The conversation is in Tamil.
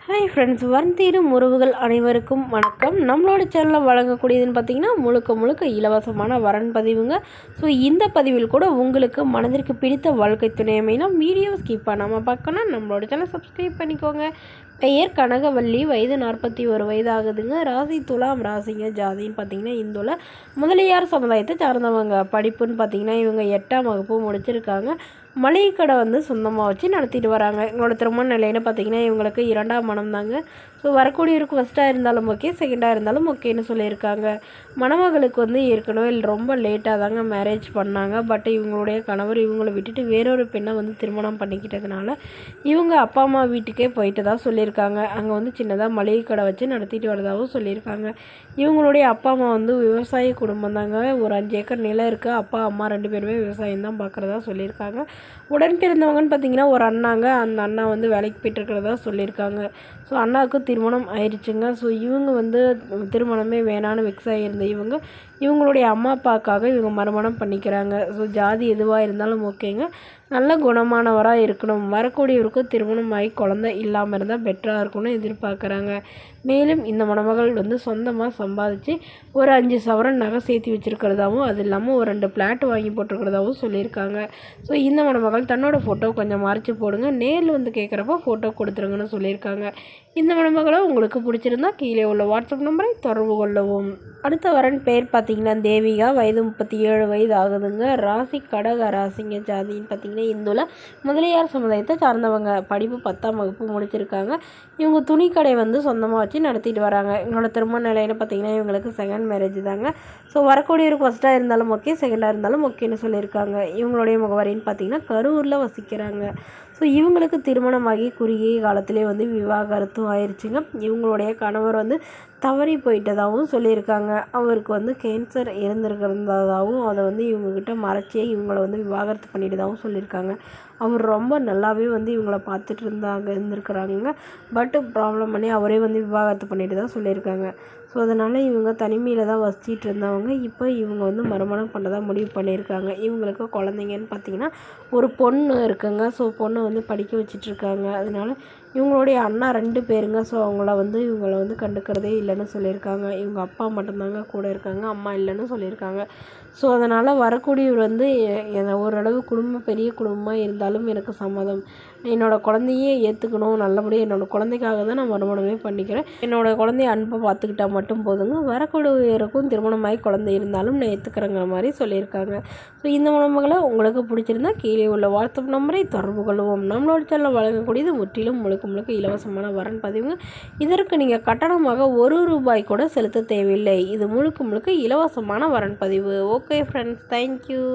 ஹாய் ஃப்ரெண்ட்ஸ், வந்தீரும் உறவுகள் அனைவருக்கும் வணக்கம். நம்மளோட சேனலில் வழங்கக்கூடியதுன்னு பார்த்தீங்கன்னா முழுக்க இலவசமான வரன் பதிவுங்க. ஸோ இந்த பதிவில் கூட உங்களுக்கு மனதிற்கு பிடித்த வாழ்க்கை துணை அமையணும். வீடியோ ஸ்கிப் பண்ணாமல் பார்க்கணும். நம்மளோட சேனல் சப்ஸ்கிரைப் பண்ணிக்கோங்க. பெயர் கனகவல்லி, வயது 41 வயது ஆகுதுங்க. ராசி துலாம் ராசிங்க. ஜாதின்னு பார்த்தீங்கன்னா இந்துல முதலியார் சமுதாயத்தை சார்ந்தவங்க. படிப்புன்னு பார்த்தீங்கன்னா இவங்க 8ஆம் வகுப்பு முடிச்சிருக்காங்க. மளிகை கடை சொந்தமாக வச்சு நடத்திட்டு வராங்க. எங்களோட திருமண நிலைன்னு பார்த்தீங்கன்னா இவங்களுக்கு 2ஆம் மனம் தாங்க. ஸோ வரக்கூடியவருக்கு ஃபஸ்ட்டாக இருந்தாலும் ஓகே, செகண்டாக இருந்தாலும் ஓகேன்னு சொல்லியிருக்காங்க. மணமகளுக்கு ஏற்கனவே ரொம்ப லேட்டாக தாங்க மேரேஜ் பண்ணாங்க. பட் இவங்களுடைய கணவர் இவங்களை விட்டுட்டு வேறொரு பெண்ணை திருமணம் பண்ணிக்கிட்டதுனால இவங்க அப்பா அம்மா வீட்டுக்கே போயிட்டு தான் சொல்லியிருக்காங்க. அங்கே சின்னதாக மளிகை கடை வச்சு நடத்திட்டு வரதாகவும் சொல்லியிருக்காங்க. இவங்களுடைய அப்பா அம்மா விவசாய குடும்பம் தாங்க. ஒரு 5 ஏக்கர் நிலம் இருக்குது. அப்பா அம்மா 2 பேருமே விவசாயம் தான் பார்க்குறதா சொல்லியிருக்காங்க. உடன் பிறந்தவங்கன்னு பார்த்தீங்கன்னா ஒரு அண்ணாங்க. அந்த அண்ணா வேலைக்கு போய்ட்டுருக்கிறதா சொல்லியிருக்காங்க. ஸோ அண்ணாவுக்கு திருமணம் ஆயிடுச்சுங்க. ஸோ இவங்க திருமணமே வேணான்னு வெக்ஸ் ஆகியிருந்த இவங்களுடைய அம்மா அப்பாவுக்காக இவங்க மறுமணம் பண்ணிக்கிறாங்க. ஸோ ஜாதி எதுவாக இருந்தாலும் ஓகேங்க, நல்ல குணமானவராக இருக்கணும். வரக்கூடியவருக்கு திருமணம் ஆகி குழந்தை இல்லாமல் இருந்தால் பெட்டராக இருக்கணும்னு எதிர்பார்க்குறாங்க. மேலும் இந்த மணமகள் சொந்தமாக சம்பாதிச்சு ஒரு 5 சவரன் நகை சேர்த்து வச்சுருக்கிறதாவும், அது இல்லாமல் ஒரு 2 பிளாட் வாங்கி போட்டிருக்கிறதாவும் சொல்லியிருக்காங்க. ஸோ இந்த மணமகள் தன்னோட ஃபோட்டோ கொஞ்சம் மறைச்சி போடுங்க, நேரில் கேட்குறப்போ ஃபோட்டோ கொடுத்துருங்கன்னு சொல்லியிருக்காங்க. இந்த மணமகளை உங்களுக்கு பிடிச்சிருந்தா கீழே உள்ள வாட்ஸ்அப் நம்பரை தொடர்பு கொள்ளவும். அடுத்த வரன் பேர் பார்த்தீங்கன்னா தேவிகா, வயது 37 வயது ஆகுதுங்க. ராசி கடக ராசிங்க. ஜாதின்னு பார்த்தீங்கன்னா இந்துல முதலியார் சமுதாயத்தை சார்ந்தவங்க. படிப்பு 10ஆம் வகுப்பு முடிச்சிருக்காங்க. இவங்க துணி கடை சொந்தமாக வச்சு நடத்திட்டு வராங்க. இவங்களோட திருமண நிலைன்னு பார்த்தீங்கன்னா இவங்களுக்கு செகண்ட் மேரேஜ் தாங்க. ஸோ வரக்கூடியவருக்கு ஃபஸ்ட்டாக இருந்தாலும் ஓகே, செகண்டாக இருந்தாலும் ஓகேன்னு சொல்லியிருக்காங்க. இவங்களுடைய முகவரின்னு பார்த்தீங்கன்னா கரூரில் வசிக்கிறாங்க. ஸோ இவங்களுக்கு திருமணமாகி குறுகிய காலத்திலே விவாகரத்தும் ஆயிடுச்சுங்க. இவங்களுடைய கணவர் தவறி போயிட்டதாகவும் சொல்லியிருக்காங்க. அவருக்கு கேன்சர் இருந்திருக்கிறதாகவும் அதை இவங்கக்கிட்ட மறைச்சே இவங்களை விவாகரத்து பண்ணிட்டதாகவும் சொல்லியிருக்காங்க. அவர் ரொம்ப நல்லாவே இவங்கள பார்த்துட்டு இருந்திருக்கிறாங்க. பட் ப்ராப்ளம் பண்ணி அவரே விவாகரத்து பண்ணிட்டு தான் சொல்லியிருக்காங்க. ஸோ அதனால் இவங்க தனிமையில் தான் வசிச்சிட்டு இருந்தவங்க. இப்போ இவங்க மறுமணம் பண்ணதாக முடிவு பண்ணியிருக்காங்க. இவங்களுக்கு குழந்தைங்கன்னு பார்த்தீங்கன்னா ஒரு பொண்ணு இருக்குங்க. ஸோ பொண்ணை படிக்க வச்சிட்ருக்காங்க. அதனால் இவங்களுடைய அண்ணா 2 பேருங்க. ஸோ இவங்களை கண்டுக்கிறதே இல்லைன்னு சொல்லியிருக்காங்க. இவங்க அப்பா மட்டும்தாங்க கூட இருக்காங்க, அம்மா இல்லைன்னு சொல்லியிருக்காங்க. ஸோ அதனால் வரக்கூடியவர் ஓரளவு பெரிய குடும்பமாக இருந்தாலும் எனக்கு சம்மதம். என்னோடய குழந்தையே ஏற்றுக்கணும். நல்லபடியாக என்னோடய குழந்தைக்காக தான் நான் மறுமணமே பண்ணிக்கிறேன். என்னோடய குழந்தைய அன்பை பார்த்துக்கிட்டா மட்டும் போதுங்க. வரக்கூடியவருக்கும் திருமணமாகி குழந்தை இருந்தாலும் நான் ஏற்றுக்கிறேங்கிற மாதிரி சொல்லியிருக்காங்க. ஸோ இந்த மணமகளை உங்களுக்கு பிடிச்சிருந்தா கீழே உள்ள வாட்ஸ்அப் நம்பரை தொடர்பு கொள்வோம். நம்மளோட சேனலில் வழங்கக்கூடியது முற்றிலும் முழுக்க இலவசமான வரன் பதிவுங்க. இதற்கு நீங்கள் கட்டணமாக ₹1 கூட செலுத்த தேவையில்லை. இது முழுக்க இலவசமான வரன் பதிவு. Okay friends, thank you.